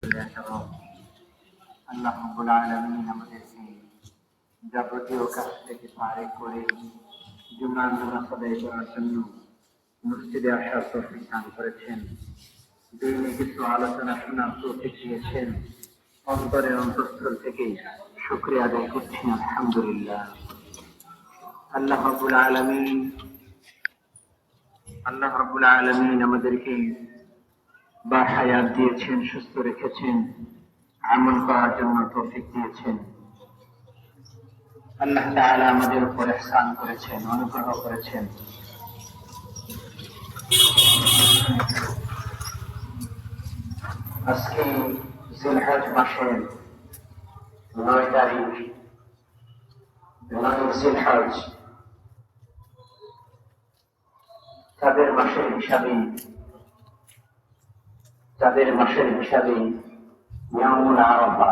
এবং আল্লাহ রাব্বুল আলামিন আমাদেরকে যাবতীয় কাজ থেকে ফারিগ করে জুমার নামাজ আদায় করার জন্য মসজিদে আসার তৌফিক দান করেছেন। দিনে কিছু আলোচনা শোনার তৌফিক দিয়েছেন। অন্তরের অন্তঃস্থল থেকে শুকরিয়া আদায় করছি, আলহামদুলিল্লাহ। আল্লাহ রাব্বুল আলামিন আমাদেরকে বা হায়াত দিয়েছেন, সুস্থ রেখেছেন, আমল করার জন্য তৌফিক দিয়েছেন। আল্লাহ তাআলা আমাদের উপর ইহসান করেছেন, অনুগ্রহ করেছেন। আজকে জিলহজ মাসের 9 তারিখ, 9 জিলহজ। তাদের মাসের হিসাবে ইয়াউমুল আরাফা।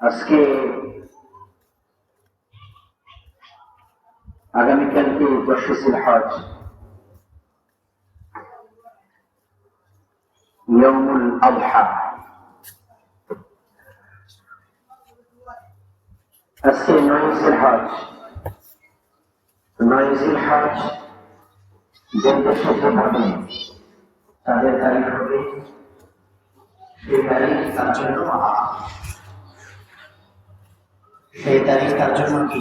আজকে আগামীকালকে 10 জিলহজ, ইয়াউমুল আযহা। আজকে 9 জিলহজ। 9 জিলহজ যে দেশে যেভাবে তাদের তারিখ হবে, সেই তারিখ তার জন্য কি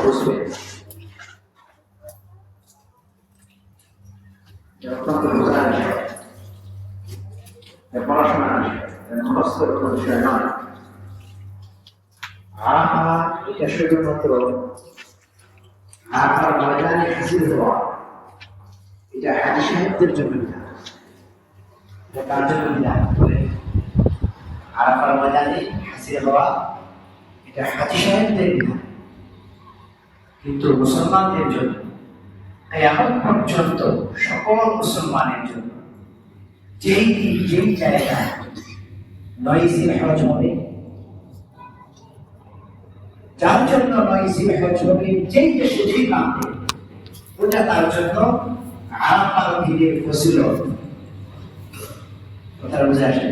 বুঝবে। পড়াশোনা বিষয় নয়। এটা শুধুমাত্র আরাফার ময়দানে হাজির হওয়া, এটা হাজী সাহেবদের জন্য বিধান। এটা কার জন্য বিধান? আরাফার ময়দানে হাজির হওয়া এটা হাজী সাহেবদের বিধান, কিন্তু মুসলমানদের জন্য, কিয়ামত পর্যন্ত সকল মুসলমানের জন্য যেই দিন যেই জায়গায় 9 জিলহজ হবে, যার জন্য 9 জিলহজ হবে, যেই দেশে যেই প্রান্তে, ওটা তার জন্য আরাফার দিনের ফজিলত। কথা বুঝে আসে?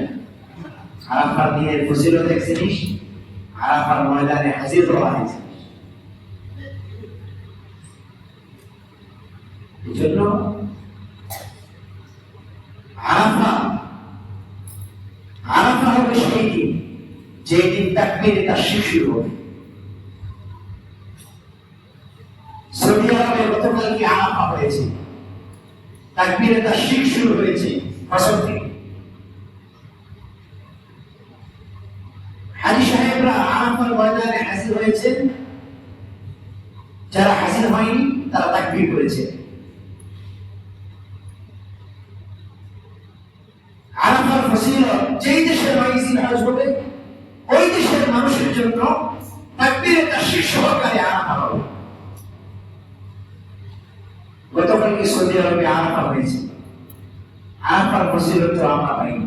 আরাফার দিনের ফজিলত এক জিনিস, আরাফার ময়দানে হাজির হওয়া হয়েছে। এই জন্য আরাফা হবে সেই দিন, যে দিন তাকবীরে তাশরীক শুরু হবে। সৌদি আরবে গতকালকে আরাফা হয়েছে, তাকবীরে তাশরীক শুরু হয়েছে ফজর থেকে। হাজী সাহেবরা আরাফার ময়দানে হাজির হয়েছেন, যারা হাজির হয়নি তারা তাকবীর করেছে। আরাফার ফজিলত যেই দেশের 9 জিলহজ হবে, ওই দেশের মানুষের জন্য তাকবীরে তাশরীক সহকারে আরাফা হবে। গতকালকে সৌদি আরবে আরাফা হয়েছে, আরাফার ফজিলত তো আমরা পাইনি।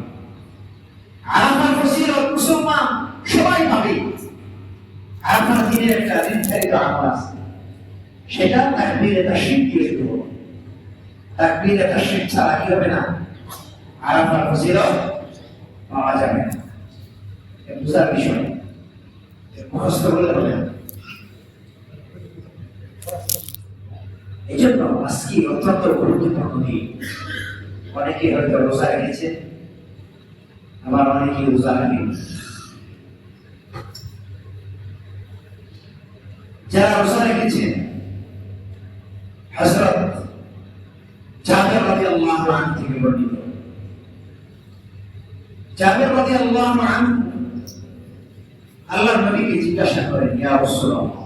আরাফার ফজিলত মুসলমান সবাই পাবে। আরাফার দিনের একটা নির্ধারিত আমল আছে, সেটা তাকবীরে তাশরীক দিয়ে শুরু হবে। তাকবীরে তাশরীক ছাড়া কি হবে না? আরাফার ফজিলত পাওয়া যাবে না। বুঝার বিষয়, মুখস্থ বলে হবে না। এই জন্য আজকে অত্যন্ত গুরুত্বপূর্ণ দিন। অনেকে হয়তো রোজা রেখেছে, আবার অনেকে রোজা রাখেনি। যারা রোজা রেখেছেন, হযরত জাবের রাদিয়াল্লাহু আনহু থেকে বর্ণিত, জাবের রাদিয়াল্লাহু আনহু আল্লাহর নবীকে জিজ্ঞাসা করেন, ইয়া রাসূলুল্লাহ,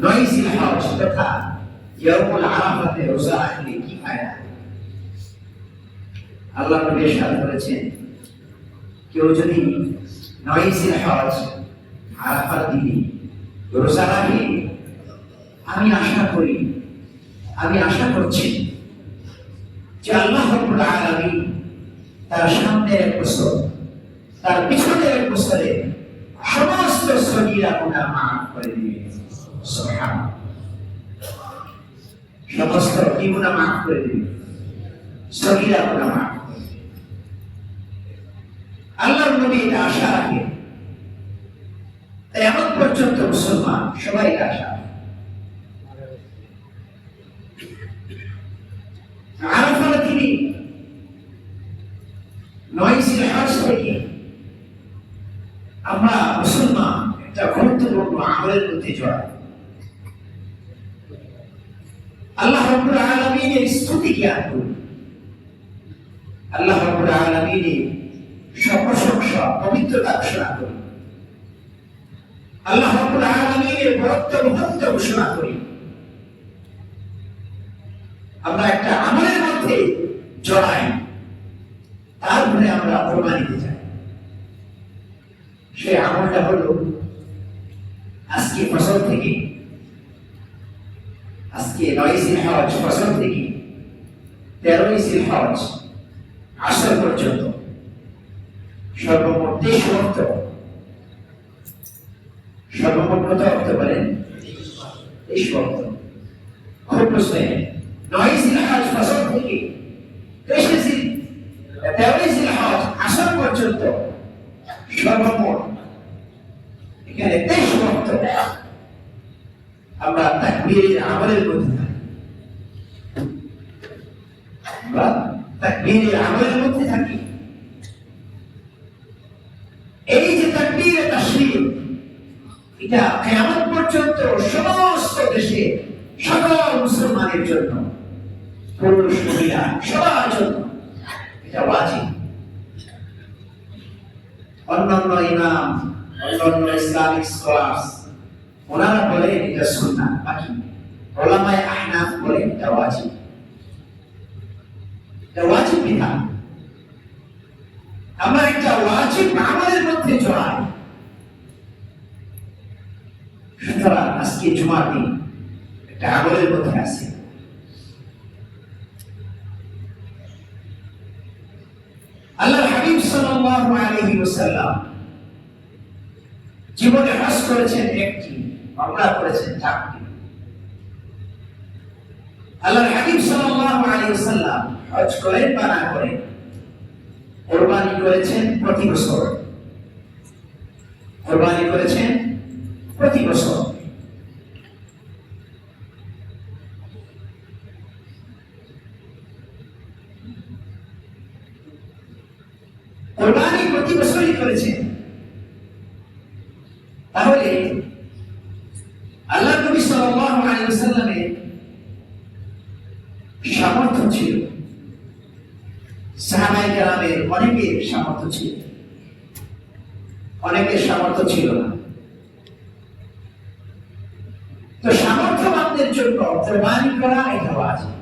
9 জিলহজ তথা ইয়াউমুল আরাফাতে রোজা রাখলে কি ফায়দা? আল্লাহর নবী ইরশাদ করেছেন, কেউ যদি 9 জিলহজ আরাফার দিনে রোজা রাখে, আমি আশা করছি যে আল্লাহ রাব্বুল আলামিন তার সামনের এক বছর, তার পিছনের এক বছরে সমস্ত সগীরা গুনাহ মাফ করে দিবেন। সুবহানাল্লাহ। সমস্ত কি গুনাহ মাফ করে দিবেন, সগীরা গুনাহ মাফ করে দিবেন। আল্লাহর নবী এটা আশা রাখেন। এমন পর্যন্ত মুসলমান সবাই আশা আরাফার তিনি 9 জিলহজ থেকে আমরা মুসলমান একটা গুরুত্বপূর্ণ আমলের মধ্যে জড়াই। আল্লাহ রাব্বুল আলামিনের স্তুতি জ্ঞান করি, আল্লাহ রাব্বুল আলামিনের প্রশংসা পবিত্রতা ঘোষণা করি, আল্লাহ রাব্বুল আলামিনের বরত্ব মহত্ব ঘোষণা করি। আমরা একটা আমলের মধ্যে জড়াই, তারপরে আমরা কোরবানি দিতে চাই। সেই আমলটা হলো আজকে ফসল থেকে, আজকে 9 জিলহজ ফসল থেকে 13 জিলহজ আসর পর্যন্ত সর্বমোট 23 ওয়াক্ত, সর্বমোট কত ওয়াক্ত বলেন? 23 ওয়াক্ত। খুব প্রশ্ন, 9 জিলহজ ফসল থেকে 13 জিলহজ আসর পর্যন্ত সর্বমোট এখানে 23 ওয়াক্ত আমরা তাকবীরের আমলের মধ্যে থাকি, আমরা তাকবীরের আমলের মধ্যে থাকি। এই যে তাকবীরে তাশরীফ, এটা কিয়ামত পর্যন্ত সমস্ত দেশে সকল মুসলমানের জন্য, পুরুষ মহিলা সবার জন্য এটা ওয়াজিব। অন্যান্য ইমাম, অন্যান্য ইসলামিক স্কলার্স ওনারা বলেন এটা সুন্নাহ, বাকি উলামায়ে আহনাফ বলেন এটা ওয়াজিব। এটা ওয়াজিব বিধান। আমরা একটা ওয়াজিব আমলের মধ্যে জড়াই। সুতরাং আজকে জুমার দিন একটা আমলের মধ্যে আছে। আল্লাহর হাবিব সাল্লাল্লাহু আলাইহি ওয়াসাল্লাম জীবনে হজ করেছেন একটি, উমরা করেছেন 4টি। আল্লাহর হাবিব সাল্লাল্লাহু আলাইহি ওয়াসাল্লাম হজ করেন বা না করেন, কুরবানি করেছেন প্রতি বছর, কুরবানি করেছেন প্রতি বছর। কুরবানি প্রতি বছরই করেছেন। তাহলে আল্লাহ নবী সাল্লাল্লাহু আলাইহি ওয়াসাল্লামের সামর্থ্য ছিল, সাহাবায়ে কেরামের অনেকের সামর্থ্য ছিল, অনেকের সামর্থ্য ছিল না। তো সামর্থ্যবানদের জন্য কুরবানি করা এটা ওয়াজিব।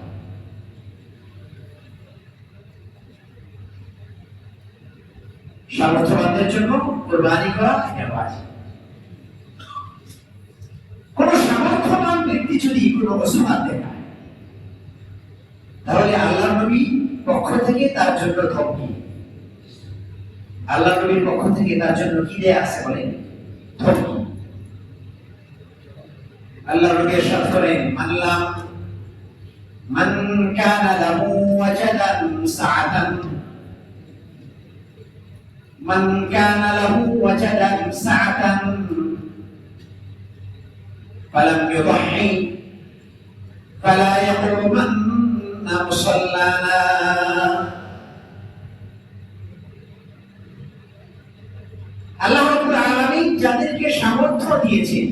সামর্থ্যবানদের জন্য কুরবানি করা এটা ওয়াজিব। কোন সামর্থ্যবান ব্যক্তি যদি কোনো অজুহাত দেখায়, তাহলে আল্লাহ নবীর পক্ষ থেকে তার জন্য ধমকি, আল্লাহ নবীর পক্ষ থেকে তার জন্য কি দেয়া আছে বলেন? ধমকি। আল্লাহ নবী ইরশাদ করেন, আল্লাহ মান কানা লাহু ওয়াজাদান সাআতান, মান কানা লাহু ওয়াজাদান সাআতান ফালাম ইউদহি ফালা ইয়াকুমান্না মুসাল্লানা। আল্লাহ রাব্বুল আলামিন যাদেরকে সামর্থ্য দিয়েছেন,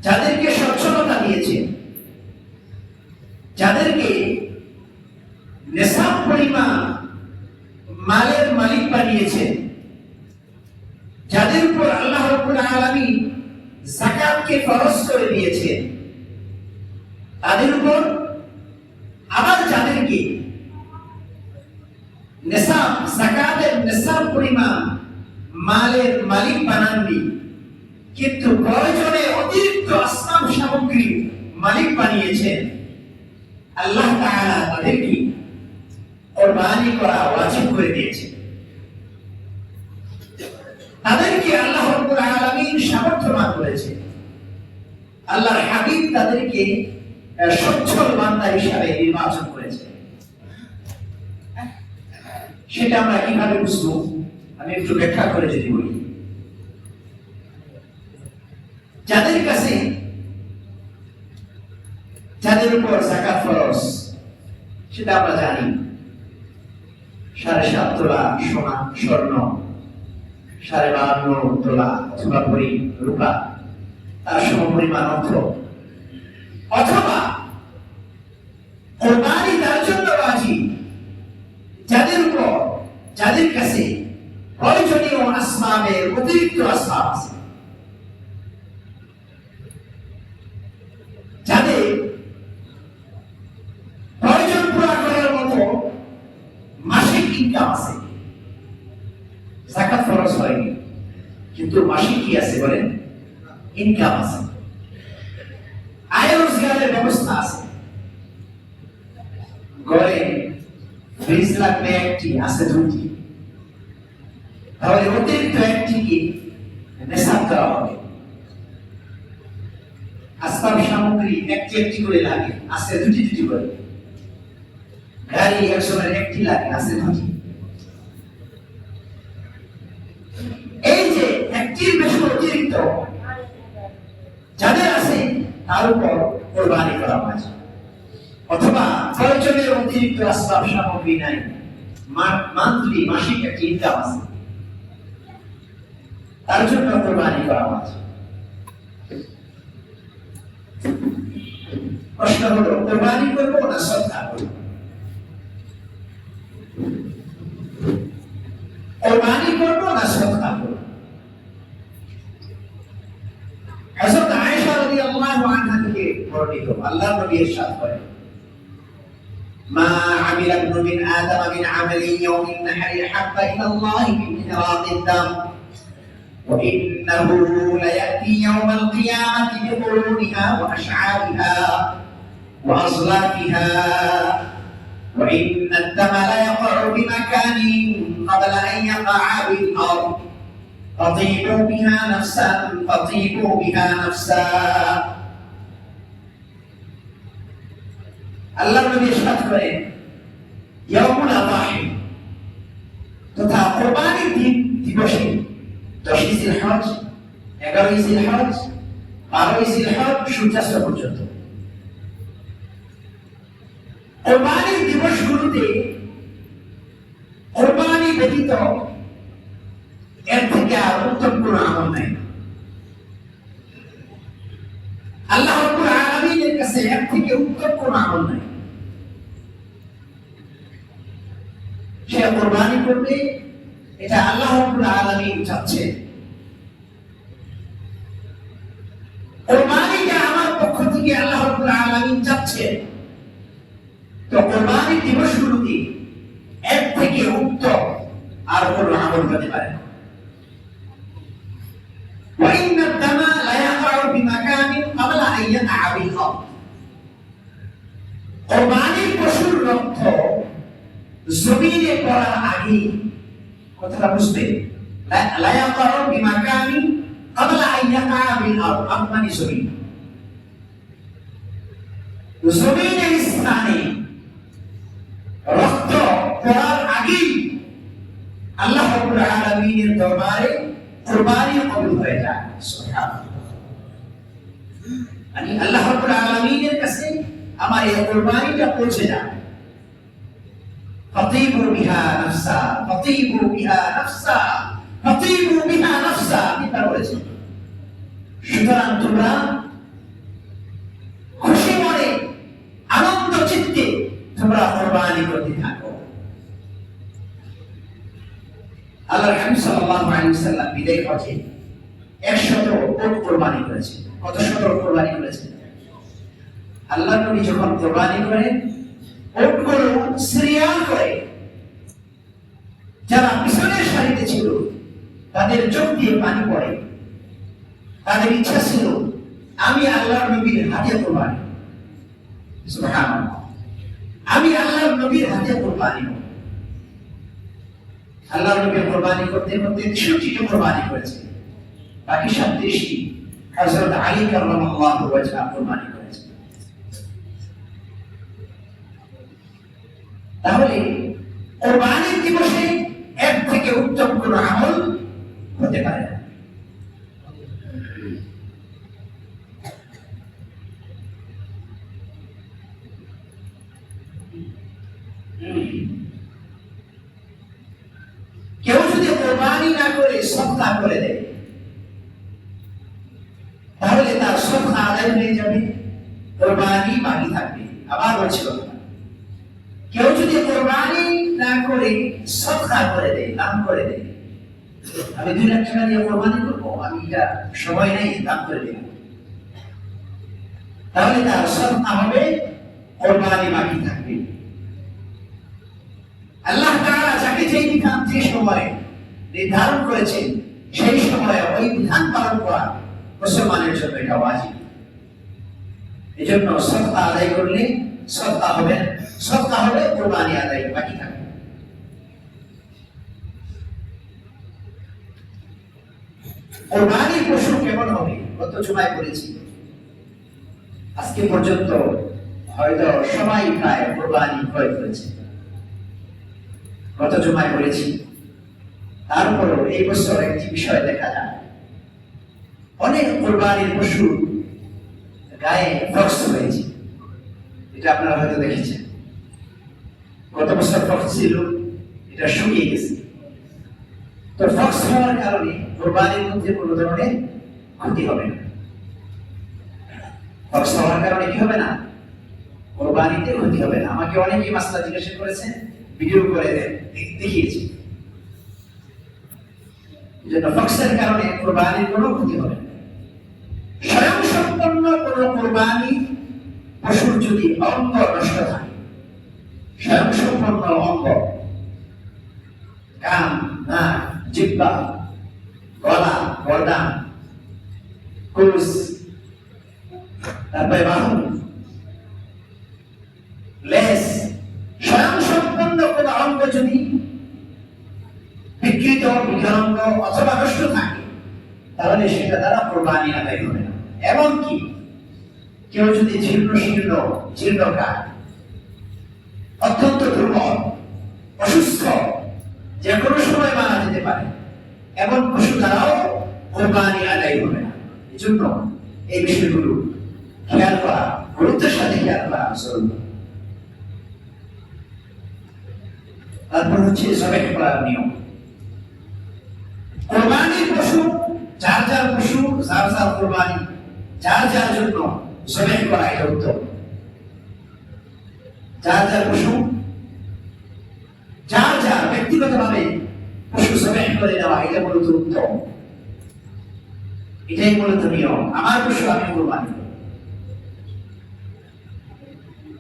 যাদেরকে সচ্ছলতা দিয়েছেন, যাদেরকে নেশাব পরিমাণ মালের মালিক বানিয়েছেন, যাদের উপর আল্লাহ রাব্বুল আলামিন যাকাতকে ফরজ করে দিয়েছেন, তাদের উপর আবার যাদেরকে নেশাব, যাকাতের নেশাব পরিমাণ মালের মালিক বানাননি, কিন্তু প্রয়োজনে অতিরিক্ত আসবাব সামগ্রী মালিক বানিয়েছেন, আল্লাহ তাআলা তাদেরকে কুরবানি করা ওয়াজিব করে দিয়েছেন। তাদেরকে আল্লাহ রাব্বুল আলামিন সামর্থ্যবান করেছেন। আল্লাহর হাবিব তাদেরকে সচ্ছল বান্দা হিসাবে নির্বাচন করেছে। সেটা আমরা কিভাবে বুঝবো? আমি একটু ব্যাখ্যা করে যদি বলি, যাদের কাছে যাদের উপর যাকাত ফরজ সেটা আমরা জানি, 7.5 তোলা সোনা স্বর্ণ, 52.5 তোলা অথবা ভরি রূপা, তার সমপরিমাণ অর্থ, অথবা কোরবানি তার জন্য ওয়াজিব যাদের উপর, যাদের কাছে প্রয়োজনীয় আসবাবের অতিরিক্ত আসবাব আছে, যাদের প্রয়োজন পুরা করার মতো মাসিক ইনকাম আছে। যাকাত ফরজ হয়নি কিন্তু মাসিক কি আছে বলেন? ইনকাম আছে, আয় রোজগারের ব্যবস্থা আছে, ঘরে ফ্রিজ লাগবে একটি, আছে দুটি, তাহলে অতিরিক্ত একটি কি নেশাব করা হবে। আসবাব সামগ্রী একটি একটি করে লাগে, আছে দুটি দুটি করে। গাড়ি একজনের একটি লাগে, আছে দুটি। এই যে একটির বেশি অতিরিক্ত যাদের আছে তার উপর কোরবানি করা হয়। অথবা প্রয়োজনের অতিরিক্ত আসবাব সামগ্রী নাই, মান্থলি মাসিক একটি ইনকাম আছে, তার জন্য কোরবানি করা হয়। প্রশ্ন হলো, কোরবানি করবো না সদকা করবো? কোরবানি করবো না সদকা করবো? হযরত আয়েশা রাদিয়াল্লাহু আনহা থেকে বর্ণিত, আল্লাহর নবী ইরশাদ করেন, মা আমিলা ইবনু মিন আদম মিন আমালি ইয়াউমিন নাহরি হাব্বা ইলাল্লাহি মিন ইহরাদিদ দাম ওয়া ইন্নাহু লায়াতি ইয়াউমাল কিয়ামাতি বিকুরুনিহা ওয়া আশ'আরিহা ওয়া আযলাফিহা ওয়া ইন্নাদ দামা la yaqa'u bimakanin qabla an yaqa'a bil ard فطيبوا بها نفسا فطيبوا بها نفسا। আল্লাহ নবী ইরশাদ করেন, ইয়াউমুল আযাহি তথা কুরবানির দিন দিবসে 10 জিলহজ, 11 জিলহজ, 12 জিলহজ সূর্যাস্ত পর্যন্ত কুরবানির দিবসগুলোতে কুরবানি ব্যতীত এর থেকে আর উত্তম কোন আমল নাই। আল্লাহ রাব্বুল আলামিনের কাছে এর থেকে উত্তম কোন আমল নাই। সে কুরবানি করবে, এটা আল্লাহ রাব্বুল আলামিন চাচ্ছেন। কুরবানিটা আমার পক্ষ থেকে আল্লাহ রাব্বুল আলামিন চাচ্ছেন, তো কুরবানি দিবসগুলোতে এর থেকে উত্তম আর কোন আমল হতে পারে না। وإن الدم لا يقع بمكان قبل أن يقع بالأرض। কুরবানির পশুর রক্ত জমিনে পড়ার আগে, কথাটা বুঝবে, لا يقع بمكان قبل أن يقع بالأرض, মানে জমিন, জমিনের স্থানে রক্ত পড়ার আগে আল্লাহ রাব্বুল আলামিনের দরবারে কুরবানি কবুল হয়ে যায়। সুবহানাল্লাহ, মানে আল্লাহ রাব্বুল আলামিনের কাছে আমার এই কুরবানিটা পৌঁছে যায়। ফাতিবু বিহা নাফসা, ফাতিবু বিহা নাফসা, ফাতিবু বিহা নাফসা, এটা বলেছে। সুতরাং তোমরা খুশি মনে আনন্দ চিত্তে তোমরা কুরবানি করতে থাকো। আল্লাহর হাবিব সাল্লাল্লাহু আলাইহি ওয়াসাল্লাম বিদায় হজে 100 উট কুরবানি করেছেন। কত শত কুরবানি করেছেন? আল্লাহর নবী যখন কুরবানি করেন, উটগুলো সিরিয়াল করে যারা পিছনের সারিতে ছিল তাদের চোখ দিয়ে পানি পড়ে। তাদের ইচ্ছা ছিল আমি আল্লাহর নবীর হাতে কুরবানি, সুবহানাল্লাহ, আমি আল্লাহর নবীর হাতে কুরবানি। আল্লাহর নবী কুরবানি করতে করতে 63টি কুরবানি করেছেন, বাকি 37টি হযরত আলী কাররামাল্লাহু ওয়াজহা কুরবানি করেছেন। তাহলে কোরবানির দিবসে এর থেকে উত্তম কোন আমল হতে পারে না। কেউ যদি কোরবানি না করে সদকা করে দেয় তাহলে তার সদকা আদায় হয়ে যাবে, কোরবানি বাকি থাকবে। আবার বলছি কথা, কেউ যদি কোরবানি না করে সদকা করে দেয়, দান করে দেয়, আমি 2 লাখ টাকা দিয়ে কোরবানি করবো, আমি এটা সময় নেই, দান করে দিলাম, তাহলে তার সদকা হবে, কোরবানি বাকি থাকবে। আল্লাহ তাআলা যাকে যে বিধান যে সময়ে নির্ধারণ করেছেন সেই সময়ে ওই বিধান পালন করা মুসলমানের জন্য এটা ওয়াজিব। এজন্য সদকা আদায় করলে সদকা হবে, সদকা হলে কোরবানি আদায় বাকি থাকবে। কোরবানির পশু কেমন হবে গত জুমায় বলেছি, আজকে পর্যন্ত হয়তো সবাই প্রায় কোরবানি ক্রয় করেছে, গত জুমায় বলেছি। তারপরও এই বছর একটি বিষয় দেখা যায়, অনেক কোরবানির পশু গায়ে ফক্স হয়েছে, এটা আপনারা হয়তো দেখেছেন। গত বছর ফক্স ছিল, এটা শুকিয়ে গেছে। তো ফক্স হওয়ার কারণে কোরবানির মধ্যে কোনো ধরনের ক্ষতি হবে না। ফক্স হওয়ার কারণে কি হবে না, কোরবানিতে ক্ষতি হবে না। আমাকে অনেকেই মাসলা জিজ্ঞাসা করেছেন, ভিডিও করে দেখিয়েছি। যেন ফক্সের কারণে কোরবানির কোনো ক্ষতি হবে না। স্বয়ং সম্পন্ন কোনো কোরবানি পশুর যদি অঙ্গ নষ্ট থাকে, স্বয়ং সম্পন্ন অঙ্গ, কান, নাক, জিহ্বা, গলা, গর্দান, কুস, তারপরে বাহু, লেজ, স্বয়ং সম্পন্ন কোন অঙ্গ যদি বিকৃত, বিকলাঙ্গ অথবা নষ্ট থাকে, তাহলে সেটা দ্বারা কোরবানি আদায় হবে না। এমনকি কেউ যদি জীর্ণ শীর্ণ, জীর্ণকায়, অত্যন্ত দুর্বল, অসুস্থ, যে কোনো সময় মারা যেতে পারে, এমন পশু দ্বারাও কোরবানি আদায় হবে না। এই জন্য এই বিষয়গুলো খেয়াল করা, গুরুত্বের সাথে খেয়াল করা জরুরি। তারপর হচ্ছে জবাই করার নিয়ম। কোরবানির পশু যার যার পশু, যার যার কোরবানি, যার যার জন্য জবাই করা এটা উত্তম। যার যার পশু যার যার ব্যক্তিগতভাবে পশু জবাই করে দেওয়া এটা মূলত উত্তম, এটাই মূলত নিয়ম। আমার পশু আমি কোরবানি করব।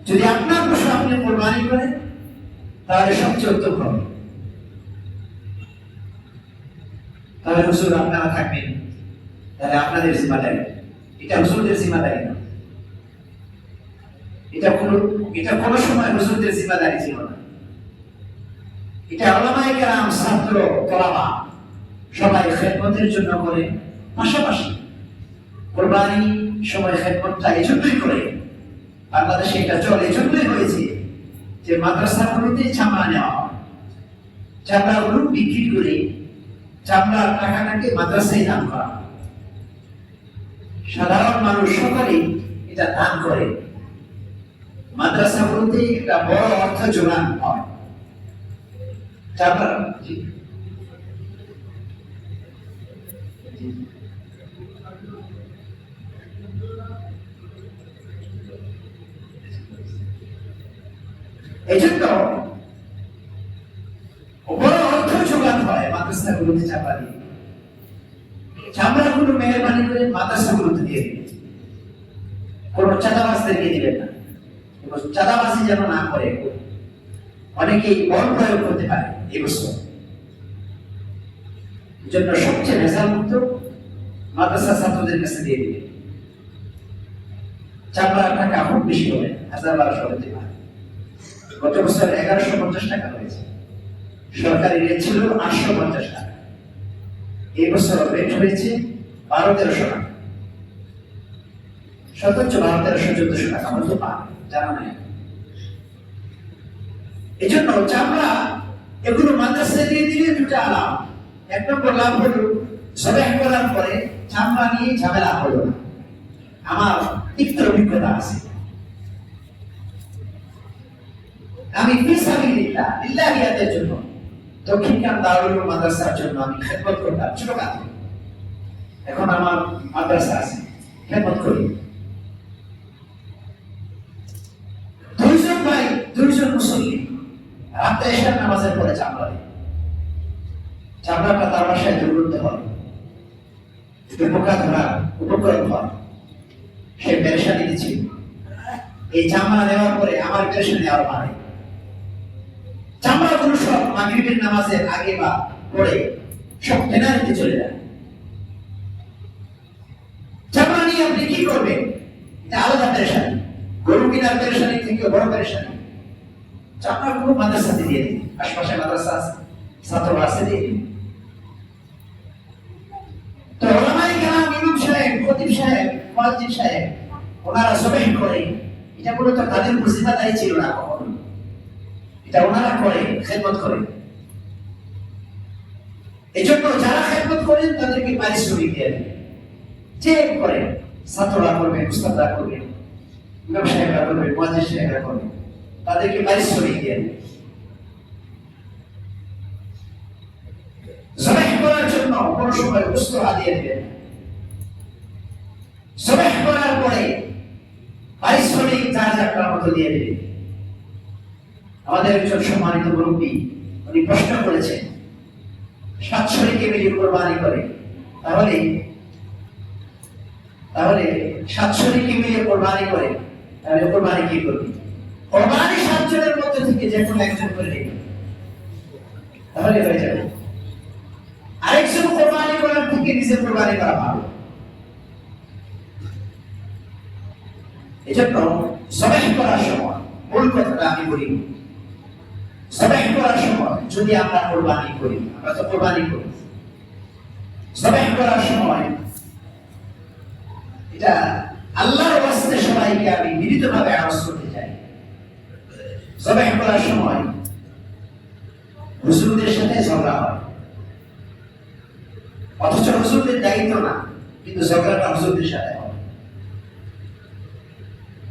যদি আপনার পশু আপনি কোরবানি করেন তাহলে সবচেয়ে উত্তম হবে। তাহলে হুজুর আপনারা থাকবেন, তাহলে আপনাদের জিম্মাদারি, এটা হুজুরদের জিম্মাদারি না। এটা কোনো সময় হুজুরদের জিম্মাদারি ছিল না। এটা উলামায়ে কেরাম, ছাত্র, তোলাবা সবাই খেদমতের জন্য করে। পাশাপাশি কোরবানি সময় খেদমতটা এজন্যই করে, বাংলাদেশে এটা চলে এজন্যই হয়েছে যে মাদ্রাসাগুলোতে চামড়া নেওয়া হয়, চামড়াগুলো বিক্রি করে চামড়ার টাকাটাকে মাদ্রাসায় দান করা। সাধারণ মানুষ সকলেই এটা দান করে, মাদ্রাসাগুলোতে একটা বড় অর্থ যোগান হয়। চামড়া এই জন্য বড় অর্থ যোগান হয় মাদ্রাসাগুলোতে চামড়া দিয়ে। চামড়াগুলো মেহরবানি করে মাদ্রাসাগুলোতে দিয়ে দিবেন, কোন চাঁদাবাজদেরকে দিবেন না। চাঁদাবাজি যেন না করে, অনেকেই বল প্রয়োগ করতে পারে এই বছর। জন্য সবচেয়ে ভেজাল মুক্ত মাদ্রাসা ছাত্রদের কাছে দিয়ে দিবে। চামড়ার টাকা খুব বেশি হবে, 1000-1200 হতে পারে। গত বছর 1150 টাকা হয়েছে, সরকারি রেট ছিল 850 টাকা। এই বছর রেট হয়েছে 1200-1300 টাকা, সর্বোচ্চ 1200-1300-1400 টাকা হতে পারে, জানা নাই। এই জন্য চামড়া এগুলো মাদ্রাসায় দিয়ে দিলে দুটা লাভ। এক নম্বর লাভ হলো জবাহ করার পরে চামড়া নিয়ে ঝামেলা হলো না। আমার তিক্ত অভিজ্ঞতা আছে। আমি ফিসাবিলিল্লাহ লিল্লাহিয়াতের জন্য দক্ষিণখান দারুল মাদ্রাসার জন্য আমি খেদমত করতাম ছোটকালে। এখন আমার মাদ্রাসা আছে, খেদমত করি। দুইজন মুসল্লি রাতে এশার নামাজের পরে চামড়াটা তার বাসায় দুর্গন্ধ হয়, পোকা ধরা উপকরণ হয়। সে পেরেশানি দিচ্ছিল। এই চামড়া নেওয়ার পরে আমার পেরেশানি আরো বাড়ে। চামড়াগুলো সব মাগরিবের নামাজের আগে বা পরে সব ফেনারিতে চলে যায়। চামড়া নিয়ে আপনি কি করবেন? এটা আলাদা পেরেশানি। গরু কেনার পেরেশানি থেকে বড় পেরেশানি। চামড়াগুলো মাদ্রাসাতে দিয়ে দিন, আশপাশে মাদ্রাসা আছে, ছাত্র আছে, দিয়ে দিন। তো ওলামায়ে কেরাম, ইমাম সাহেব, খতিব সাহেব, মুয়াজ্জিন সাহেব ওনারা জবাহ করে, এটা মূলত তাদের উপর জিম্মাদারি ছিল না কখনো। এটা ওনারা করে, খেদমত করে। এই জন্য যারা খেদমত করেন তাদেরকে পারিশ্রমিক দেন। যে করেন, ছাত্ররা করবেন, উস্তাদরা করবেন, ইমাম সাহেবরা করবেন, মুয়াজ্জিন সাহেবরা করবেন, তাদেরকে পারিশ্রমিক দেন। জবাহ করার জন্য কোন সময় বস্তু হাদিয়া দেবেন। জবাহ করার পরে পারিশ্রমিক যার যার মতো দিয়ে দেবেন। আমাদের একজন সম্মানিত মুরব্বী উনি প্রশ্ন করেছেন, 700 মিলে কোরবানি করে, তাহলে 700 মিলে কোরবানি করে, তাহলে কোরবানি কি করবে? কোরবানি 7 জনের মধ্যে থেকে যে কোনো একজন করে নেবে, তাহলে হয়ে যাবে। আরেকজন কোরবানি করার থেকে নিজে কোরবানি করা ভালো। এজন্য জবাহ করার সময় মূল কথাটা আমি বলি, জবাহ করার সময় যদি আমরা কোরবানি করি, আমরা তো কোরবানি করি, জবাহ করার সময় এটা আল্লাহর ওয়াস্তে সবাইকে আমি মিলিতভাবে আওয়াজ করতে চাই। জবাহ করার সময় হুজুরদের সাথে ঝগড়া হয়, অথচ হুজুরদের দায়িত্ব না, কিন্তু ঝগড়াটা হুজুরদের সাথে হয়।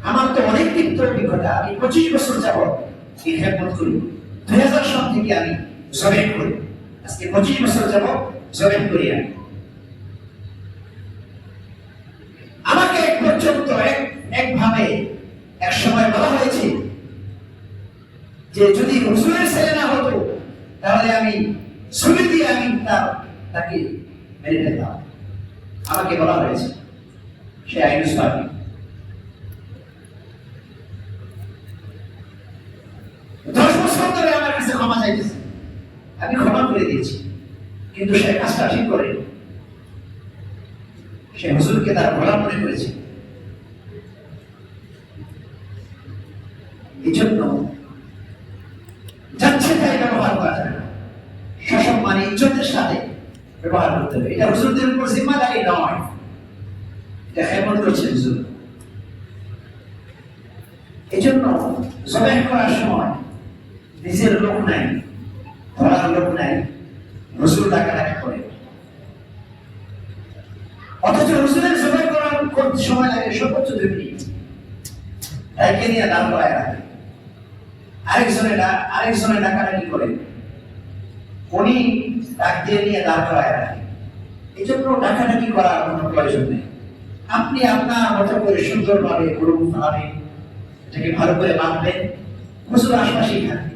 আমার তো অনেক তিক্ত অভিজ্ঞতা। আমি 25 বছর যাবত এই খেদমত করি। 2000 সাল থেকে আমি জবাহ করি, আজকে 25 বছর যাবত জবাহ করি। আমাকে এক পর্যন্ত একভাবে এক সময় বলা হয়েছে যে যদি হুজুরের ছেলে না হতো তাহলে আমি ছুরি দিয়ে আমি তাকে মেরে ফেলতাম। আমাকে বলা হয়েছে, সে আইনুস পাবি। 10 বছর ধরে আমার কাছে ক্ষমা চাইতেছে, আমি ক্ষমা করে দিয়েছি, কিন্তু সে কাজটা ঠিক করে সে হুজুরকে তার ভোলা মনে করেছে। এই জন্য যাচ্ছে তাই ব্যবহার করা যায় না, সসম্মান ইজ্জতের সাথে ব্যবহার করতে হবে। এটা হুজুরদের উপর জিম্মাদারি নয়, এটা খেদমত করছে হুজুর। এই জন্য জবাহ করার সময় নিজের লোক নাই, ধরার লোক নাই, হুজুর ডাকাডাকি করে। অথচ হুজুরের জবাহ করার সময় লাগে সর্বোচ্চ 2 মিনিট। তাইকে নিয়ে দাম করায় রাখে, আরেকজনে ডাকাডাকি করে, উনি ডাক দিয়ে নিয়ে দাঁড় করায় রাখে। এই জন্য ডাকাডাকি করার কোনো প্রয়োজন নেই। আপনি আপনার মতো করে সুন্দরভাবে ভাবে এটাকে ভালো করে বাঁধবেন। হুজুর আশপাশেই থাকে,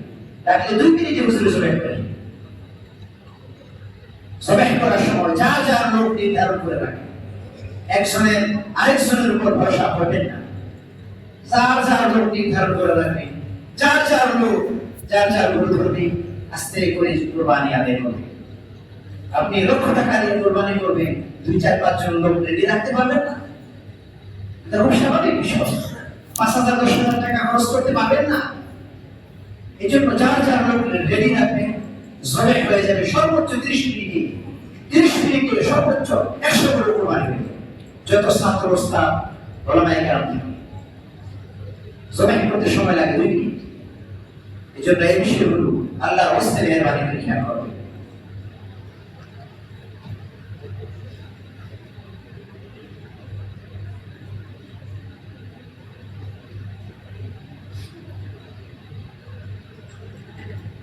ডাকলে 2 মিনিটে হুজুরে জবাহ করেন। জবাহ করার সময় যার যার লোক নির্ধারণ করে রাখে, একজনের আরেকজনের উপর ভরসা করবেন না। যার যার লোক নির্ধারণ করে রাখবেন, যার যার লোক যার যার গরু ধরবে, আস্তে করে কোরবানি আদায় করবে। আপনি লক্ষ টাকা দিয়ে কোরবানি করবেন, 2-4-5 জন লোক রেডি রাখতে পারবেন না, এটা খুব স্বাভাবিক বিষয়। 5,000-10,000 টাকা খরচ করতে পারবেন না। এই জন্য যার যার লোক রেডি রাখবেন, জবাহ হয়ে যাবে সর্বোচ্চ 30 মিনিটে। 30 মিনিট করে সর্বোচ্চ 100 করে কোরবানি হবে। যত ছাত্র ওস্তাদ ওলামায়ে কেরাম জবাহ করতে সময় লাগে 2 মিনিট। এজন্য এই বিষয়গুলো আল্লাহর ওয়াস্তে মেহরবানি করে খেয়াল করবেন।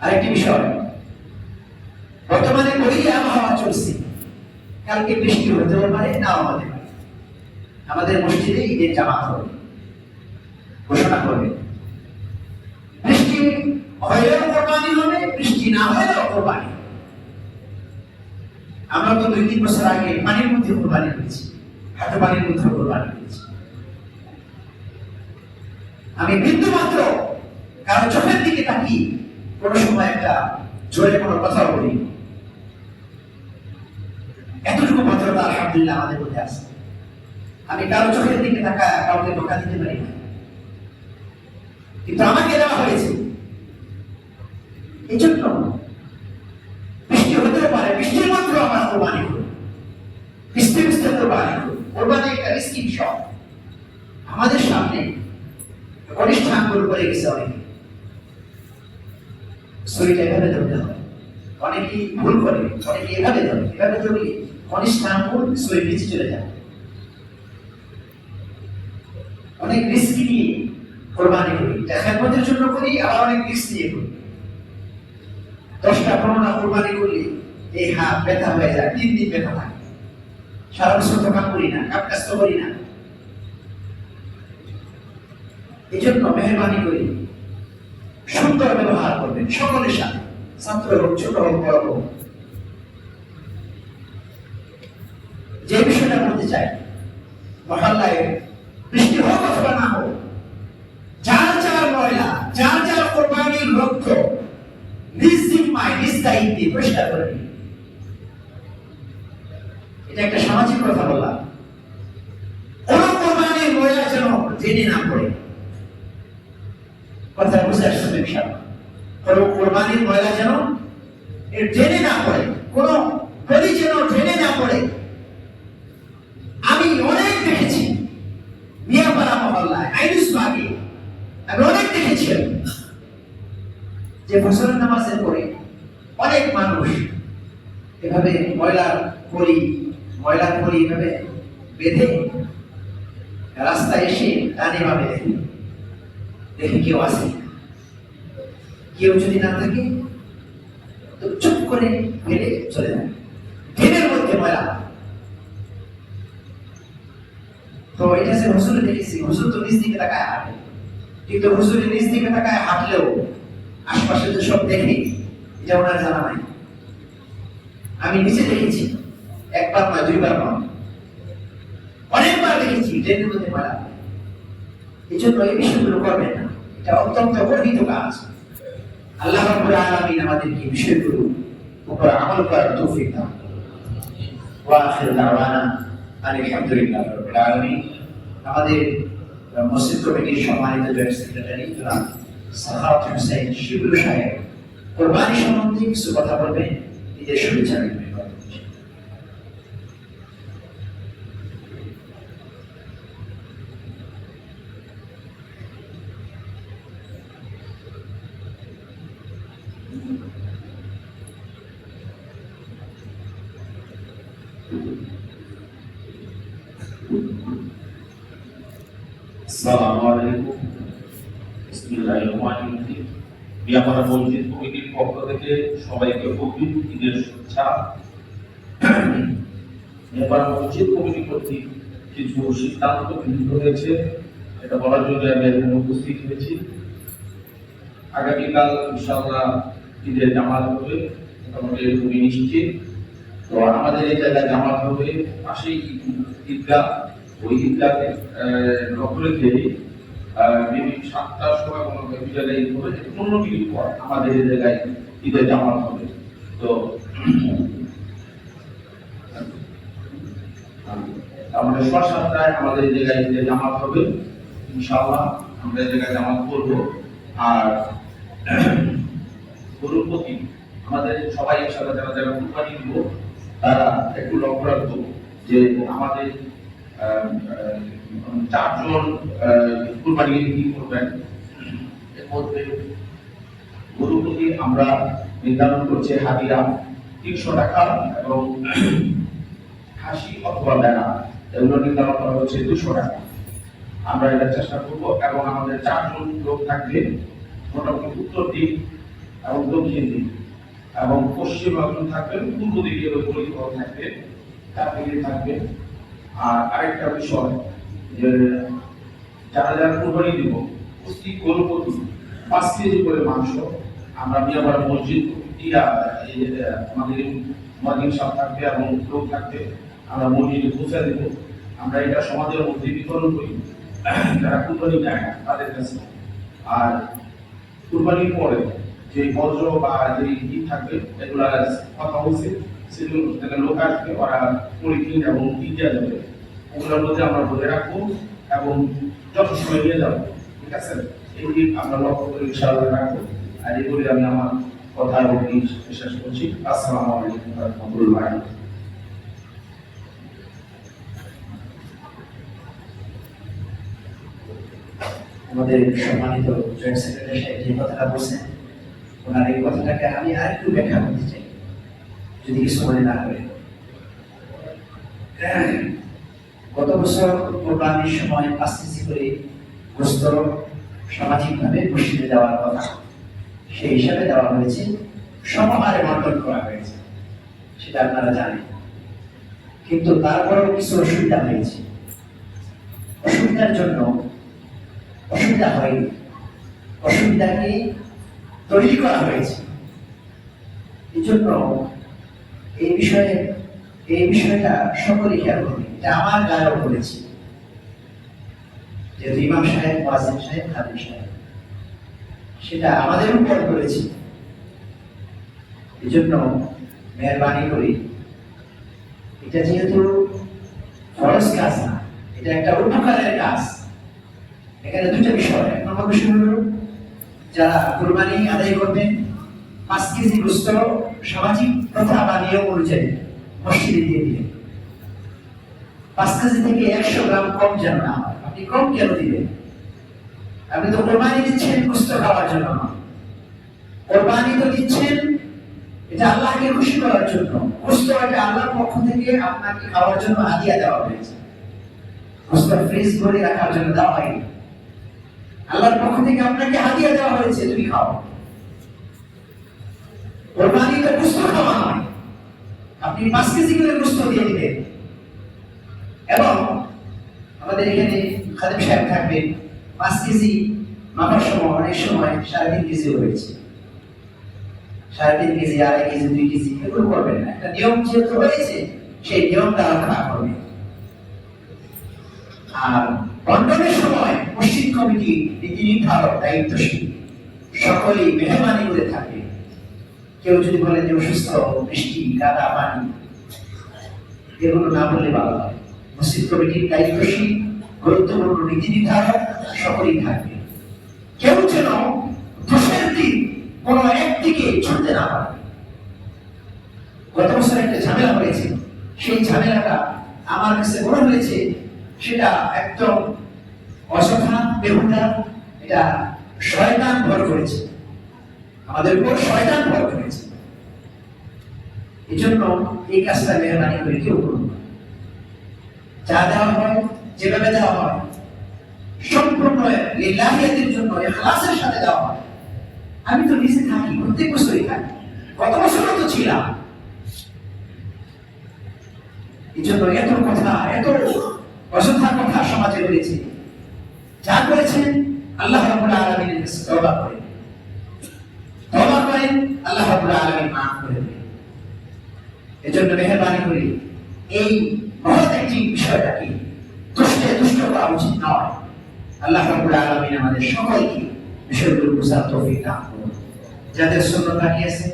আরেকটি বিষয়, বর্তমানে ওই আবহাওয়া চলছে, কালকে বৃষ্টি হতে পারে, নাও হতে পারে। আমাদের মসজিদে ঈদের জামাত হবে, ঘোষণা করবে, বৃষ্টি হলেও কোরবানি হবে, বৃষ্টি না হলেও কোরবানি। আমরা তো 2-3 বছর আগে পানির মধ্যে কোরবানি করেছি, হাতে পানির মধ্যে কোরবানি করেছি। আমি বিন্দু মাত্র কারো চোখের দিকে তাকিয়ে কোন সময় একটা জোরে কোনো কথা বলি, এতটুকু ভদ্রতা আলহামদুলিল্লাহ আমাদের মধ্যে আছে। আমি কারো চোখের দিকে তাকায় কাউকে ধোঁকা দিতে পারি না, কিন্তু আমাকে দেওয়া হয়েছে। এই জন্য বৃষ্টি হতেও পারে, বৃষ্টির মাত্র আমরা কোরবানি করি, বৃষ্টি বৃষ্টি কোরবানি করি। কোরবানি একটা রিস্কি বিষয়। আমাদের সামনে কনিষ্ঠ আঙ্গুল করে গেছে অনেকে, শরীরটা এভাবে ধরতে হবে, অনেকেই ভুল করে, অনেকে এভাবে ধরে, এভাবে ধরলে কনিষ্ঠ আঙ্গুল শরীর নিচে চলে যায়। অনেক রিস্ক নিয়ে কোরবানি করি, খেদমতের জন্য করি, আবার অনেক রিস্ক নিয়ে করি। 10টা 15টা কোরবানি করলে এই হাত ব্যথা হয়ে যায়, 3 দিন ব্যথা থাকে। সারা বছর তো কাম করি না, কাজ কাজ তো করি না। এই জন্য মেহরবানি করি সুন্দর ব্যবহার করবেন সকলের সাথে, ছাত্র হোক, ছোট হোক, বড় হোক। যে বিষয়টা বলতে চাই, মহল্লায় বৃষ্টি হোক অথবা না হোক, যার যার ময়লা, যার যার কোরবানির লক্ষ্য নিজ জিম্মায় নিজ দায়িত্বে পরিষ্কার করে নিন। এটা একটা সামাজিক কথা বললাম। কোন কোরবানির ময়লা যেন জেনে না পড়ে, কথা বুঝে আসছে বিষয়। কোন কোরবানির ময়লা যেন জেনে না পড়ে, কোন গলি যেন জেনে না পড়ে। আমি অনেক দেখেছি মিয়াপাড়া মহল্লায়, আইনুসবাগে আমি অনেক দেখেছি যে ফজরের নামাজের পরে অনেক মানুষ এভাবে ময়লার করি এভাবে বেঁধে রাস্তায় এসে ডানে বামে দেখে কেউ আসে, কেউ যদি না থাকে তো চুপ করে ফেলে চলে যায়। ড্রেনের মধ্যে ময়লা। তো এটা সে হুজুরে দেখেছি, হুজুর তো নিজ দিকে তাকায় হাঁটে, কিন্তু হুজুরের নিজ দিকে তাকায় হাঁটলেও আশপাশে তো সব দেখে, এটা ওনার জানা নাই। আমি নিচে দেখেছি, একবার নয়, 2বার নয়, অনেকবার দেখেছি ড্রেনের মধ্যে ময়লা। এই জন্য এই বিষয়গুলো করবেন না, এটা অত্যন্ত গর্বিত কাজ। আল্লাহ রাব্বুল আলামিন আমাদেরকে বিষয়গুলো উপর আমল করার তৌফিক দান। ওয়া আখিরু দাওয়ানা আলহামদুলিল্লাহি রাব্বিল আলামিন। আমাদের মসজিদ কমিটির সম্মানিত জয়েন্ট সেক্রেটারি জনাব সাখাওয়াত হোসেন শিবলু সাহেব কোরবানি সম্বন্ধে কিছু কথা বলবেন, ঈদের শুভেচ্ছা বিনিময় করবেন। আসসালামু আলাইকুম। বিসমিল্লাহির রহমানির রহিম। মিয়াপাড়া মসজিদ কমিটির পক্ষ থেকে সবাইকে অগ্রিম ঈদের শুভেচ্ছা। মিয়াপাড়া মসজিদ কমিটি কর্তৃক কিছু সিদ্ধান্ত গৃহীত হয়েছে, এটা বলার জন্য আমি এখানে উপস্থিত হয়েছি। আগামীকাল ইনশাআল্লাহ ঈদের জামাত হবে, মোটামুটি খুবই নিশ্চিত। তো আমাদের এই জায়গায় জামাত হবে পাশেই ঈদগাহ, ওই ঈদগাহে লক্ষ্য রেখে মেবি 7টার সময় কোনো জায়গায় ঈদ হবে, 15 মিনিট পর আমাদের এই জায়গায় ঈদের জামাত হবে। তো আমাদের 7টায় আমাদের এই জায়গায় ঈদের জামাত হবে ইনশাআল্লাহ। আমরা এই জায়গায় জামাত করবো। আর গরুর প্রতি আমাদের সবাই একসাথে যারা যারা কুরবানি দিব তারা একটু লক্ষ্য রাখবো যে আমাদের 4 জন কুরবানি কি করবেন, এর মধ্যে গরু প্রতি আমরা নির্ধারণ করছি হাদিয়া 300 টাকা এবং খাসি অথবা ভেড়া এগুলো নির্ধারণ করা হচ্ছে 200 টাকা। আমরা এটা চেষ্টা করব এবং আমাদের 4 জন লোক থাকবে, মোটামুটি উত্তর দিক এবং দক্ষিণ দিক এবং পশ্চিম একজন থাকবেন, পূর্ব দিকে ওই গলিঘর থাকবে, চারদিকে থাকবে। আর আরেকটা বিষয় যে যারা যারা কুরবানি দিব প্রতি গরু প্রতি 5 কেজি করে মাংস আমরা মিয়াবাড়া মসজিদ আমাদের মাদিন সাহেব থাকবে এবং লোক থাকবে, আমরা মসজিদে পৌঁছে দেব। আমরা এটা সমাজের মধ্যে বিতরণ করি যারা কুরবানি দেয় না তাদের কাছে। আর কুরবানির পরে যে বজ্র বা যে ঈদ থাকবে এগুলা কথা হচ্ছে, সেগুলো থেকে লোক আসবে, ওরা পরিকিন এবং ঈদ দেওয়া যাবে, ওগুলোর মধ্যে আমরা বলে রাখবো এবং যত সময় নিয়ে যাবো। ঠিক আছে, এই দিক আমরা লক্ষ্য করে ইনশাআল্লাহ রাখবো। আর এই বলে আমি আমার কথা এবং শেষ করছি। আসসালামু আলাইকুম ওয়া রাহমাতুল্লাহ। আমাদের সম্মানিত জয়েন্ট সেক্রেটারি সাহেব যে কথাটা বলছেন, ওনার এই কথাটাকে আমি আর একটু ব্যাখ্যা করতে চাই, যদি কিছু মনে না করে। গত বছর কোরবানির সময় 5 কেজি করে গোশত সামাজিকভাবে মসজিদে দেওয়ার কথা, সেই হিসাবে দেওয়া হয়েছে, সমহারে বন্টন করা হয়েছে, সেটা আপনারা জানেন। কিন্তু তারপরেও কিছু অসুবিধা হয়েছে। অসুবিধার জন্য অসুবিধা হয়নি, অসুবিধাকে তৈরি করা হয়েছে। এই জন্য এই বিষয়টা সকলে খেয়াল করবে। এটা আমার গায়েও বলেছি, যেহেতু ইমাম সাহেব, মুয়াজ্জিন সাহেব, খাদিম সাহেব, সেটা আমাদের উপর করেছি। এই জন্য মেহরবানি করি, এটা যেহেতু ফরজ কাজ না, এটা একটা উপকারের কাজ। এখানে দুটো বিষয়। এক নম্বর বিষয় হলো যারা কুরবানি আদায় করবেন 5 কেজি গোশত সামাজিক প্রথা বা নিয়ম অনুযায়ী মসজিদে দিয়ে দিলেন। 5 কেজি থেকে 100 গ্রাম কম যেন না হয়। আপনি কম কেন দিবেন? আপনি তো কুরবানি দিচ্ছেন গোশত খাওয়ার জন্য না, কুরবানি তো দিচ্ছেন এটা আল্লাহকে খুশি করার জন্য। গোশত এটা আল্লাহর পক্ষ থেকে আপনাকে খাওয়ার জন্য হাদিয়া দেওয়া হয়েছে। গোশত ফ্রিজ করে রাখার জন্য দেওয়া হয়নি, আল্লাহর পক্ষ থেকে আপনাকে হাদিয়া দেওয়া হয়েছে, তুমি খাও। কুরবানি তো গোশত খাওয়া নয়, আপনি 5 কেজি করে গোশত দিয়ে দিবেন। এবং আমাদের এখানে খাদিম সাহেব থাকবে, 5 কেজি মাপার সময় অনেক সময় 3.5 কেজি হয়েছে, 3.5 কেজি, 2.5 কেজি, 2 কেজি এগুলো করবেন না। একটা নিয়ম যেহেতু হয়েছে, সেই নিয়মটা রক্ষা করবেন। আর বন্টনের সময় মসজিদ কমিটি নীতি নির্ধারক দায়িত্বশীল সকলেই মেহরবানি করে থাকে। কেউ যদি বলে যে অসুস্থ, বৃষ্টি, কাদা, পানি, এগুলো না বললে ভালো হয়। মসজিদ কমিটির দায়িত্বশীল গুরুত্বপূর্ণ নীতি নির্ধারক সকলেই থাকবে। কেউ যেন দোষের দিক কোনো একদিকে ছুটতে না পারে। গত বছর একটা ঝামেলা হয়েছে, সেই ঝামেলাটা আমার কাছে মনে হয়েছে সেটা একদম অযথা, বেহুদা। এটা শয়তান ভর করেছে, আমাদের উপর শয়তান ভর করেছে। এই জন্য এই কাজটা মেহরবানি করে কেউ করুন। যা দেওয়া হয়, যেভাবে দেওয়া হয়, সম্পূর্ণ লিল্লাহিয়াতের জন্য ইখলাসের সাথে দেওয়া হয়। আমি তো নিজে থাকি, প্রত্যেক বছরই থাকি, গত বছরও তো ছিলাম। এই জন্য এত কথা, এত অযথা কথা সমাজে রয়েছে। যা করেছেন আল্লাহ রাব্বুল আলামিনের কাছে তওবা করেন, আল্লাহ রাব্বুল আলামিন মাফ করে দেন। এজন্য মেহরবানি করে এই মহৎ একটি বিষয়টাকে দুষ্ট করা উচিত নয়। আল্লাহ রাব্বুল আলামিন আমাদের সকলকে বিষয়গুলো বোঝার তৌফিক দান করুন। যাদের সুন্নাত বাকি আছে